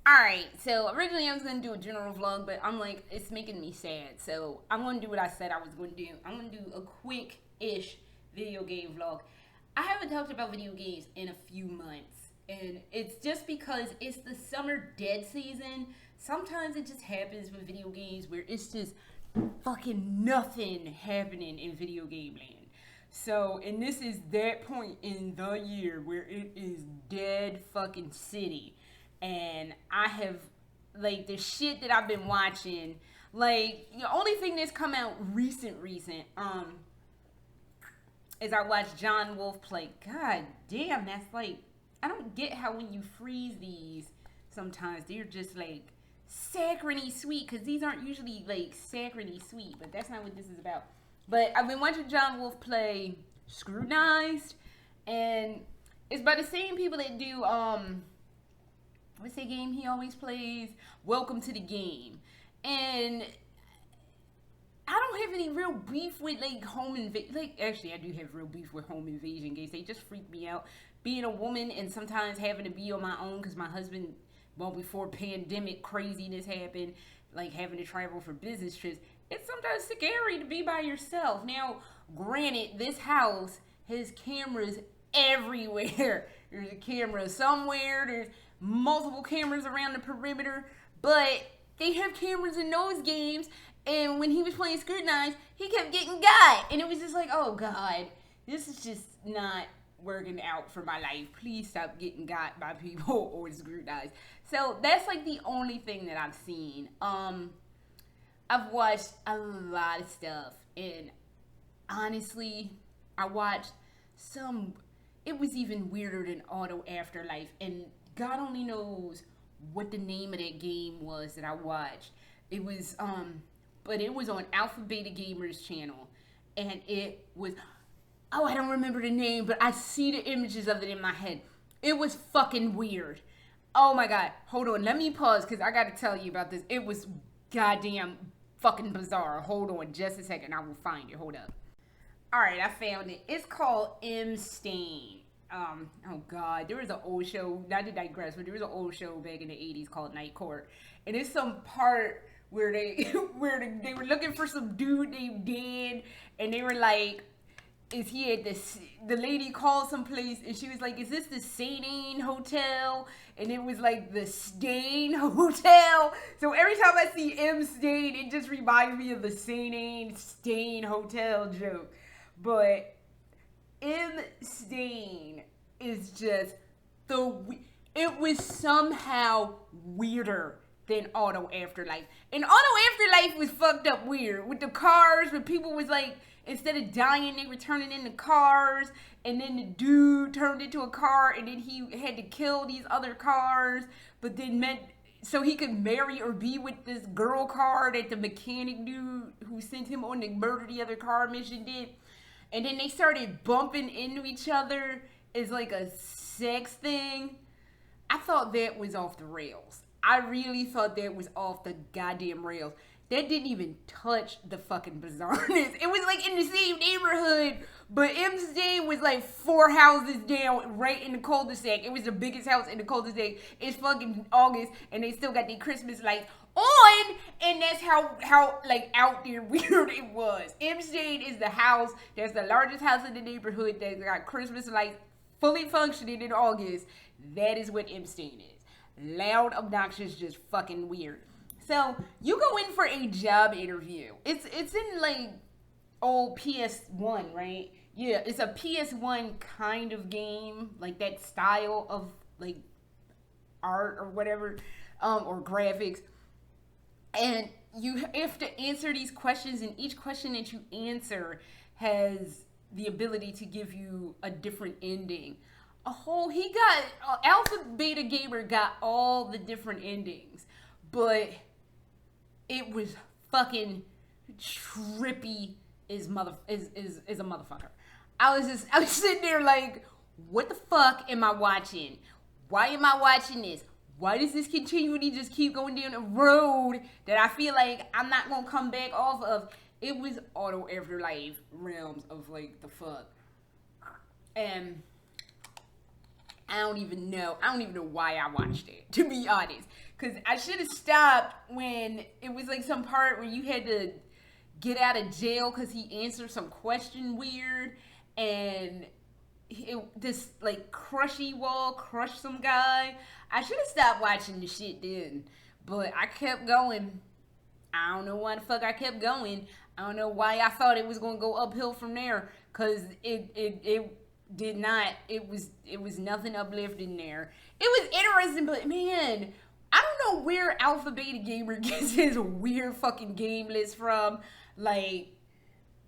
Alright, so originally I was going to do a general vlog, but I'm like, it's making me sad. So I'm going to do what I said I was going to do. I'm going to do a quick-ish video game vlog. I haven't talked about video games in a few months. And it's just because it's the summer dead season. Sometimes it just happens with video games where it's just fucking nothing happening in video game land. So, and this is that point in the year where it is dead fucking city. And I have, like, the shit that I've been watching, like, the only thing that's come out recent, is I watched John Wolf play. God damn, that's like, I don't get how when you freeze these, sometimes they're just, like, saccharine sweet, because these aren't usually, like, saccharine sweet, but that's not what this is about. But I've been watching John Wolf play Scrutinized, and it's by the same people that do, what's that game he always plays? Welcome to the Game. And I don't have any real beef with, like, home invasion. Like, actually, I do have real beef with home invasion games. They just freak me out. Being a woman and sometimes having to be on my own because my husband, well, before pandemic craziness happened, like having to travel for business trips, it's sometimes scary to be by yourself. Now, granted, this house has cameras everywhere. There's a camera somewhere. There's multiple cameras around the perimeter. But they have cameras in those games. And when he was playing Scrutinized, he kept getting got. And it was just like, oh, God, this is just not working out for my life. Please stop getting got by people or Scrutinized. So that's like the only thing that I've seen. I've watched a lot of stuff, and honestly, I watched some, it was even weirder than Auto Afterlife, and God only knows what the name of that game was that I watched. It was, but it was on Alpha Beta Gamers channel, and it was, oh, I don't remember the name, but I see the images of it in my head. It was fucking weird. Oh my God, hold on, let me pause, because I gotta tell you about this. It was goddamn fucking bizarre. Hold on just a second. I will find it. Hold up. Alright, I found it. It's called M-Stain. Oh God. There was an old show, not to digress, but there was an old show back in the 80s called Night Court. And it's some part where they they were looking for some dude named Dan, and they were like, is he at the lady called someplace, and she was like, is this the S.O.N hotel? And it was like the Stain hotel. So every time I see M-Stain, it just reminds me of the S.O.N Stain hotel joke. But M-Stain is just it was somehow weirder than Auto Afterlife. And Auto Afterlife was fucked up weird with the cars, where people was like, instead of dying, they were turning into cars, and then the dude turned into a car, and then he had to kill these other cars, but then meant so he could marry or be with this girl car that the mechanic dude who sent him on the murder the other car mission did. And then they started bumping into each other as like a sex thing. I thought that was off the rails. I really thought that was off the goddamn rails. That didn't even touch the fucking bizarreness. It was like in the same neighborhood, but M-Stain was like 4 houses down, right in the cul-de-sac. It was the biggest house in the cul-de-sac. It's fucking August, and they still got their Christmas lights on, and that's how like out there weird it was. M-Stain is the house that's the largest house in the neighborhood that got Christmas lights fully functioning in August. That is what M-Stain is. Loud, obnoxious, just fucking weird. So, you go in for a job interview. It's in, like, old PS1, right? Yeah, it's a PS1 kind of game. Like, that style of, like, art or whatever, or graphics. And you have to answer these questions, and each question that you answer has the ability to give you a different ending. Alpha Beta Gamer got all the different endings. But it was fucking trippy as a motherfucker. I was sitting there like, what the fuck am I watching? Why am I watching this? Why does this continually just keep going down a road that I feel like I'm not gonna come back off of? It was Auto Afterlife realms of like the fuck. And I don't even know why I watched it, to be honest. Because I should have stopped when it was like some part where you had to get out of jail because he answered some question weird. And this like crushy wall crushed some guy. I should have stopped watching the shit then. But I kept going. I don't know why the fuck I kept going. I don't know why I thought it was going to go uphill from there. Because it did not. It was nothing uplifting there. It was interesting, but man, I don't know where Alpha Beta Gamer gets his weird fucking game list from. Like,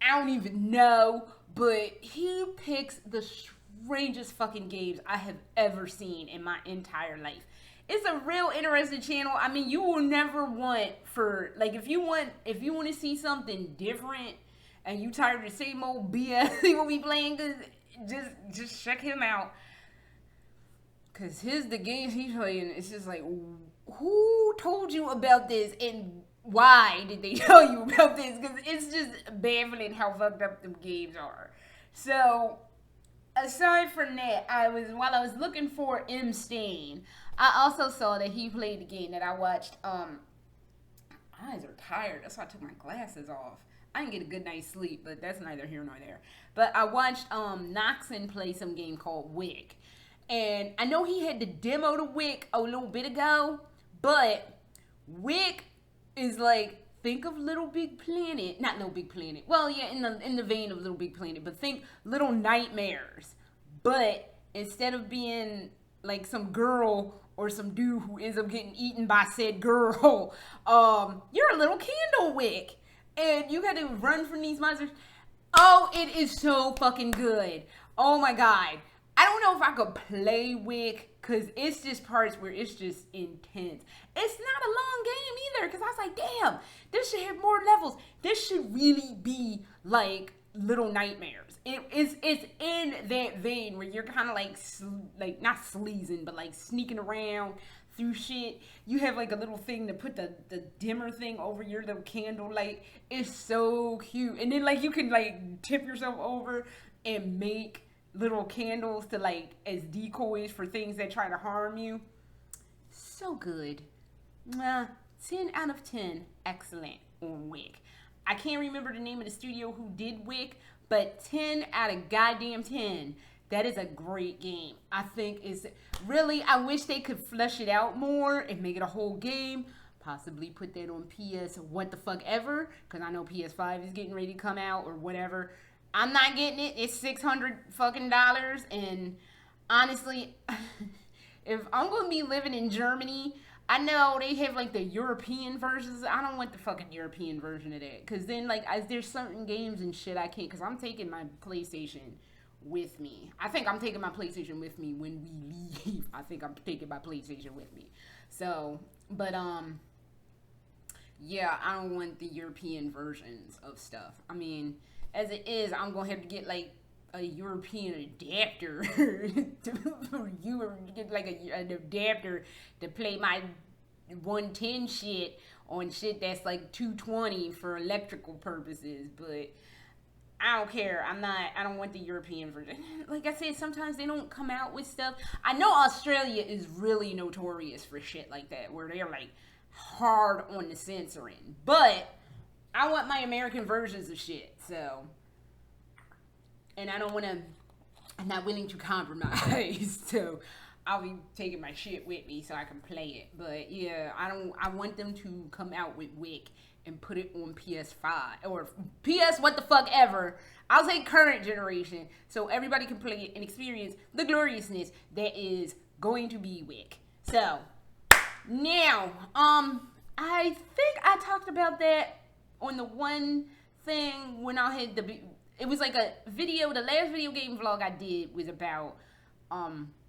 I don't even know, but he picks the strangest fucking games I have ever seen in my entire life. It's a real interesting channel. I mean, you will never want for, like, if you want to see something different and you tired of the same old BS he will be playing, just check him out. Cause the games he's playing, it's just like, who told you about this and why did they tell you about this? Cause it's just baffling how fucked up them games are. So aside from that, while I was looking for M. Stain, I also saw that he played the game that I watched. My eyes are tired. That's why I took my glasses off. I didn't get a good night's sleep, but that's neither here nor there. But I watched Noxon play some game called Wick. And I know he had the demo to Wick a little bit ago, but Wick is like, think of Little Big Planet. Not Little Big Planet. Well, yeah, in the vein of Little Big Planet, but think Little Nightmares. But instead of being like some girl or some dude who ends up getting eaten by said girl, you're a little candle wick. And you gotta run from these monsters. Oh, it is so fucking good. Oh my god. I don't know if I could play Wick, because it's just parts where it's just intense. It's not a long game either, because I was like, damn, this should have more levels. This should really be like Little Nightmares. It's in that vein where you're kind of like not sleazing, but like sneaking around through shit. You have like a little thing to put the dimmer thing over your little candle light. It's so cute. And then like you can like tip yourself over and make little candles to like as decoys for things that try to harm you. So good. 10 out of 10. Excellent on Wick. I can't remember the name of the studio who did Wick, but 10 out of goddamn 10. That is a great game. I think it's really, I wish they could flesh it out more and make it a whole game. Possibly put that on PS what the fuck ever, because I know PS5 is getting ready to come out or whatever. I'm not getting it. It's $600 fucking dollars, and honestly, if I'm gonna be living in Germany, I know they have like the European versions. I don't want the fucking European version of that, because then like there's certain games and shit I can't, because I'm taking my PlayStation with me. I think I'm taking my PlayStation with me when we leave. I think I'm taking my PlayStation with me. So, but yeah, I don't want the European versions of stuff. I mean, as it is, I'm gonna have to get like a European adapter to get like an adapter to play my 110 shit on shit that's like 220 for electrical purposes. But I don't care. I don't want the European version. Like I said, sometimes they don't come out with stuff. I know Australia is really notorious for shit like that, where they're like hard on the censoring. But I want my American versions of shit, so. And I'm not willing to compromise, so I'll be taking my shit with me so I can play it. But yeah, I want them to come out with Wick and put it on PS5 or PS what the fuck ever. I'll say current generation, so everybody can play it and experience the gloriousness that is going to be Wick. So now, I think I talked about that on the one thing when I had it was like a video, the last video game vlog I did was about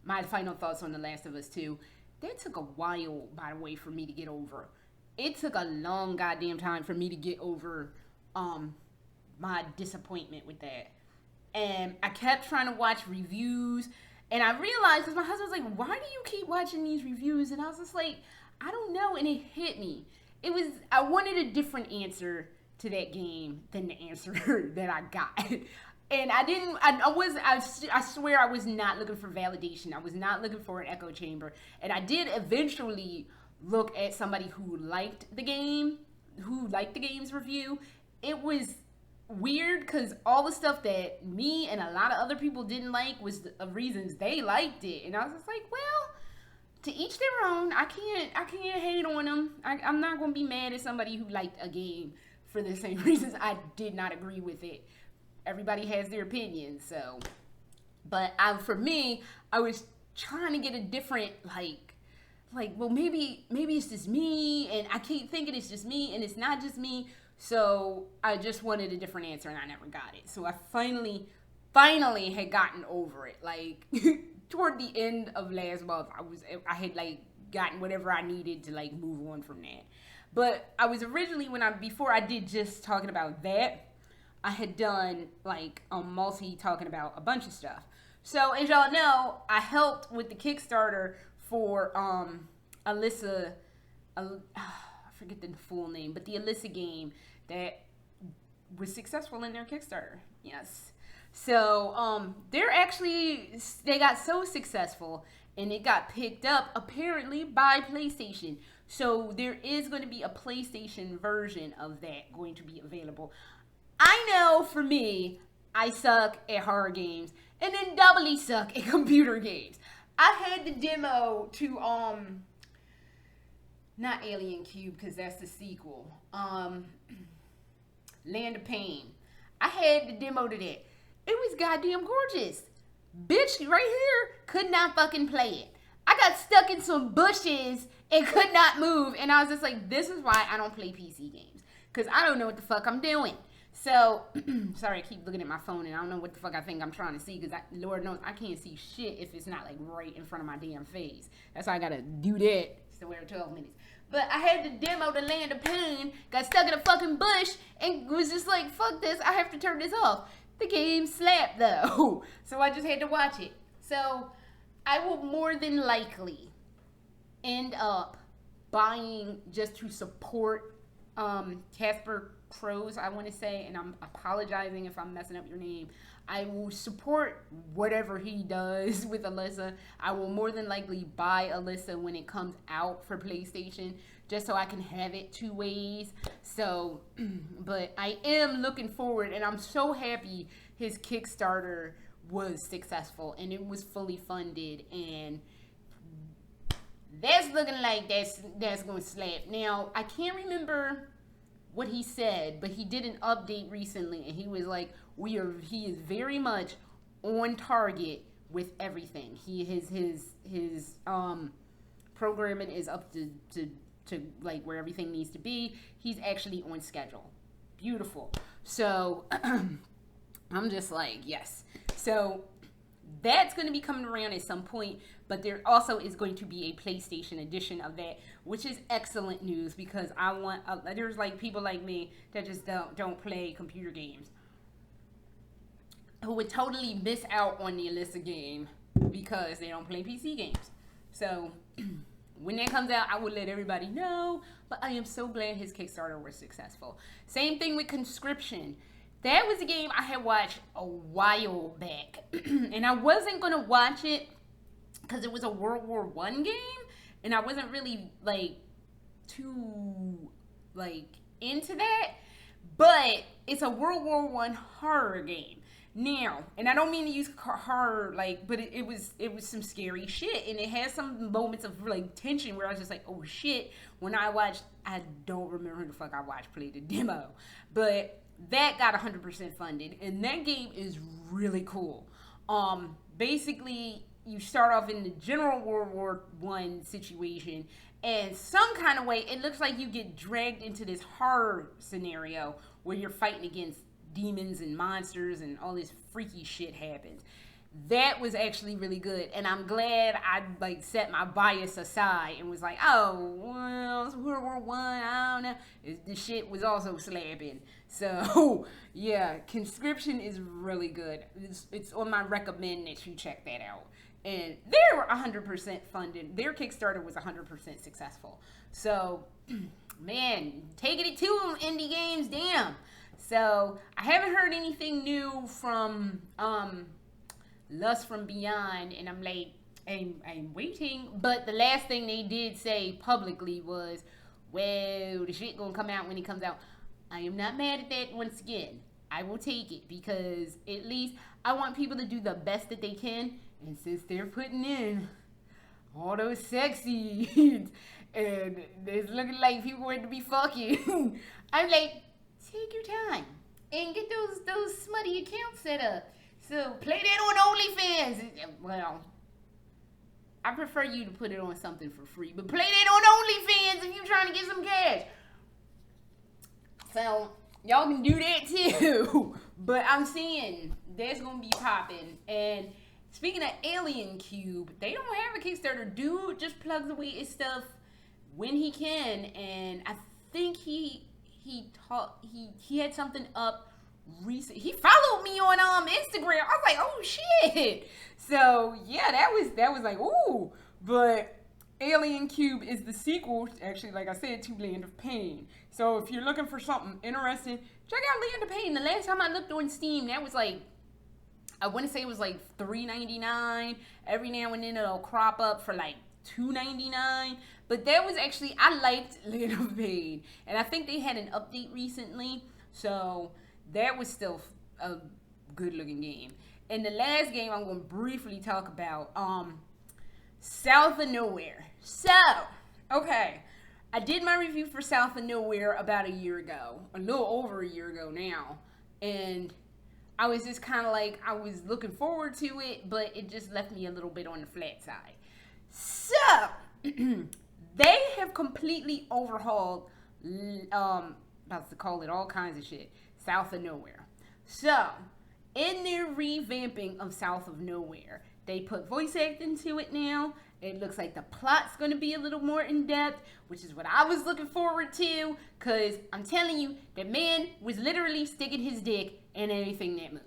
my final thoughts on The Last of Us 2. That took a while, by the way, for me to get over. It took a long goddamn time for me to get over my disappointment with that. And I kept trying to watch reviews, and I realized, because my husband was like, why do you keep watching these reviews? And I was just like, I don't know, and it hit me. I wanted a different answer to that game than the answer that I got. And I swear I was not looking for validation. I was not looking for an echo chamber. And I did eventually look at somebody who liked the game's review. It was weird because all the stuff that me and a lot of other people didn't like was the reasons they liked it. And I was just like, well, to each their own. I can't hate on them. I'm not going to be mad at somebody who liked a game for the same reasons I did not agree with it. Everybody has their opinions, so. But for me, I was trying to get a different, well, maybe it's just me, and I keep thinking it's just me, and it's not just me. So I just wanted a different answer, and I never got it. So I finally had gotten over it. Like, toward the end of last month, I had, gotten whatever I needed to, move on from that. But I was originally, before I did just talking about that, I had done a multi talking about a bunch of stuff. So as y'all know, I helped with the Kickstarter for Alissa. I forget the full name, but the Alissa game that was successful in their Kickstarter. Yes. So they got so successful and it got picked up apparently by PlayStation. So there is going to be a PlayStation version of that going to be available. I know for me, I suck at horror games and then doubly suck at computer games. I had the demo to, not Alien Cube because that's the sequel, Land of Pain. I had the demo to that. It was goddamn gorgeous. Bitch, right here, could not fucking play it. I got stuck in some bushes and could not move. And I was just like, this is why I don't play PC games. Because I don't know what the fuck I'm doing. So, sorry, I keep looking at my phone and I don't know what the fuck I think I'm trying to see. Because Lord knows I can't see shit if it's not right in front of my damn face. That's why I got to do that. So we're 12 minutes. But I had to demo the Land of Pain, got stuck in a fucking bush, and was just like, fuck this, I have to turn this off. The game slapped though. So I just had to watch it. So I will more than likely end up buying just to support Casper Crows, I want to say, and I'm apologizing if I'm messing up your name. I will support whatever he does with Alissa. I will more than likely buy Alissa when it comes out for PlayStation, just so I can have it two ways. So, but I am looking forward, and I'm so happy his Kickstarter was successful, and it was fully funded, and that's looking like that's going to slap. Now, I can't remember what he said, but he did an update recently, and he was like, he is very much on target with everything. His programming is up to where everything needs to be. He's actually on schedule. Beautiful. So I'm just like, yes. So that's going to be coming around at some point, but there also is going to be a PlayStation edition of that, which is excellent news because I want there's people like me that just don't play computer games who would totally miss out on the Alissa game because they don't play PC games. So when that comes out, I will let everybody know, but I am so glad his Kickstarter was successful. Same thing with Conscription. That was a game I had watched a while back, and I wasn't going to watch it because it was a World War I game, and I wasn't really, too, into that, but it's a World War I horror game. Now, and I don't mean to use horror, but it was some scary shit, and it has some moments of, tension where I was just like, oh, shit. When I don't remember who the fuck I watched play the demo, but that got 100% funded, and that game is really cool. Basically, you start off in the general World War I situation, and some kind of way, it looks like you get dragged into this horror scenario where you're fighting against demons and monsters and all this freaky shit happens. That was actually really good, and I'm glad I set my bias aside and was like, oh, well, it's World War I don't know. The shit was also slapping. So yeah, Conscription is really good. It's on my recommend that you check that out. And they were 100% funded. Their Kickstarter was 100% successful. So man, taking it to them, indie games, damn. So I haven't heard anything new from Lust from Beyond, and I'm like, I'm waiting. But the last thing they did say publicly was, well, the shit gonna come out when it comes out. I am not mad at that. Once again, I will take it, because at least I want people to do the best that they can. And since they're putting in all those sex scenes and it's looking like people want to be fucking, I'm like, take your time and get those smutty accounts set up. So play that on OnlyFans. Well, I prefer you to put it on something for free, but play that on OnlyFans if you're trying to get some cash. So y'all can do that too. But I'm seeing that's gonna be popping. And speaking of Alien Cube, they don't have a Kickstarter. Dude just plugs away his stuff when he can, and I think he had something up recent. He followed me on Instagram. I was like, oh shit. So yeah, that was like, ooh. But Alien Cube is the sequel, actually, like I said, to Land of Pain. So if you're looking for something interesting, check out Land of Pain. The last time I looked on Steam, that was like, I want to say it was like $3.99. Every now and then it'll crop up for like $2.99. But that was actually, I liked Land of Pain. And I think they had an update recently. So that was still a good looking game. And the last game I'm going to briefly talk about, South of Nowhere. So, okay, I did my review for South of Nowhere about a year ago, a little over a year ago now, and I was just kind of like, I was looking forward to it, but it just left me a little bit on the flat side. So, they have completely overhauled, about to call it all kinds of shit, South of Nowhere. So, in their revamping of South of Nowhere, they put voice acting to it now. It looks like the plot's going to be a little more in-depth, which is what I was looking forward to, because I'm telling you, the man was literally sticking his dick in anything that moved.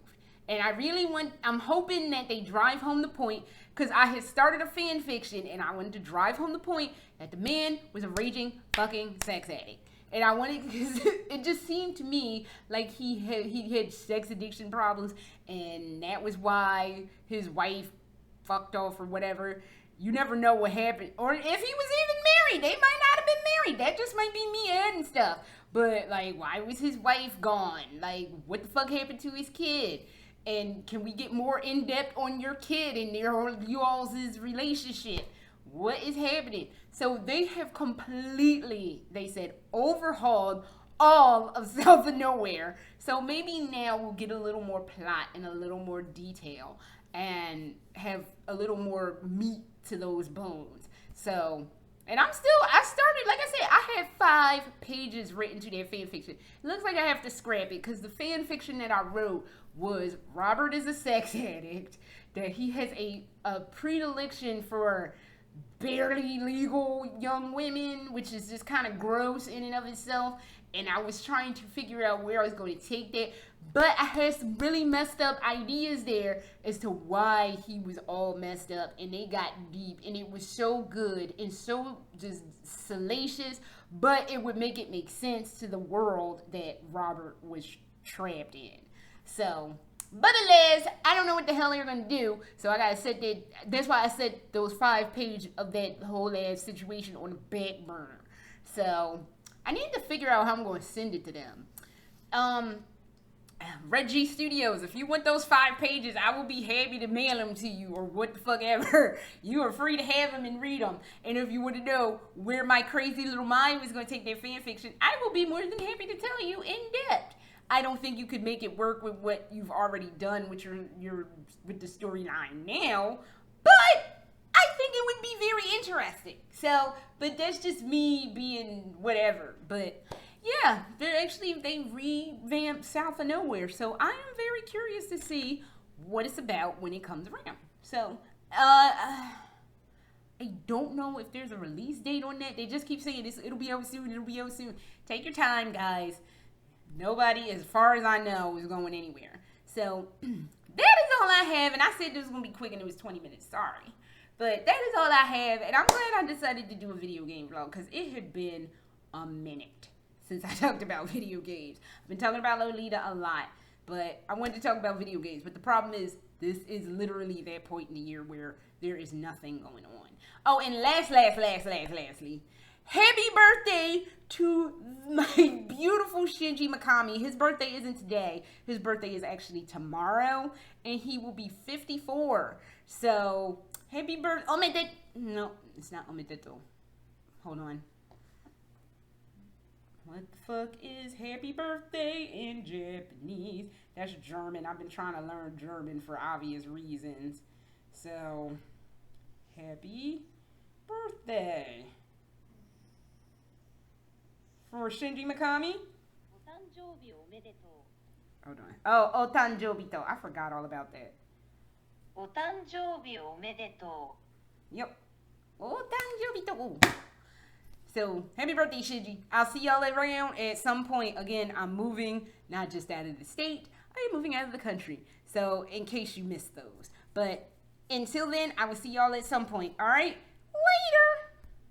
And I'm hoping that they drive home the point, because I had started a fan fiction, and I wanted to drive home the point that the man was a raging fucking sex addict. And I wanted, because it just seemed to me like he had sex addiction problems, and that was why his wife fucked off or whatever. You never know what happened. Or if he was even married. They might not have been married. That just might be me adding stuff. But, like, why was his wife gone? Like, what the fuck happened to his kid? And can we get more in-depth on your kid and you all's relationship? What is happening? So they have completely, they said, overhauled all of South of Nowhere. So maybe now we'll get a little more plot and a little more detail and have a little more meat to those bones. So, and I started, like I said, I had 5 pages written to that fan fiction. It looks like I have to scrap it, because the fan fiction that I wrote was Robert is a sex addict, that he has a predilection for barely legal young women, which is just kind of gross in and of itself. And I was trying to figure out where I was going to take that. But I had some really messed up ideas there as to why he was all messed up. And they got deep. And it was so good and so just salacious. But it would make it make sense to the world that Robert was trapped in. So, but alas, I don't know what the hell they're going to do. So I got to set that. That's why I set those 5 pages of that whole ass situation on the back burner. So I need to figure out how I'm going to send it to them. Reggie Studios, if you want those 5 pages, I will be happy to mail them to you, or what the fuck ever. You are free to have them and read them. And if you want to know where my crazy little mind was going to take their fan fiction, I will be more than happy to tell you in depth. I don't think you could make it work with what you've already done with your with the storyline now, but I think it would be very interesting. So, but that's just me being whatever. But yeah, they revamped South of Nowhere. So I am very curious to see what it's about when it comes around. So, I don't know if there's a release date on that. They just keep saying this, it'll be out soon, it'll be out soon. Take your time, guys. Nobody, as far as I know, is going anywhere. So, that is all I have. And I said this was going to be quick and it was 20 minutes. Sorry. But that is all I have. And I'm glad I decided to do a video game vlog, because it had been a minute since I talked about video games. I've been talking about Lolita a lot, but I wanted to talk about video games. But the problem is, this is literally that point in the year where there is nothing going on. Oh, and lastly, happy birthday to my beautiful Shinji Mikami. His birthday isn't today. His birthday is actually tomorrow, and he will be 54. So, happy birthday. No, it's not omedeto. Hold on. What the fuck is happy birthday in Japanese? That's German. I've been trying to learn German for obvious reasons. So, happy birthday. For Shinji Mikami? Hold on. Oh, otanjobito. I forgot all about that. Yep. Otanjobito. So, happy birthday, Shinji. I'll see y'all around at some point. Again, I'm moving, not just out of the state, I am moving out of the country. So, in case you missed those. But until then, I will see y'all at some point. All right?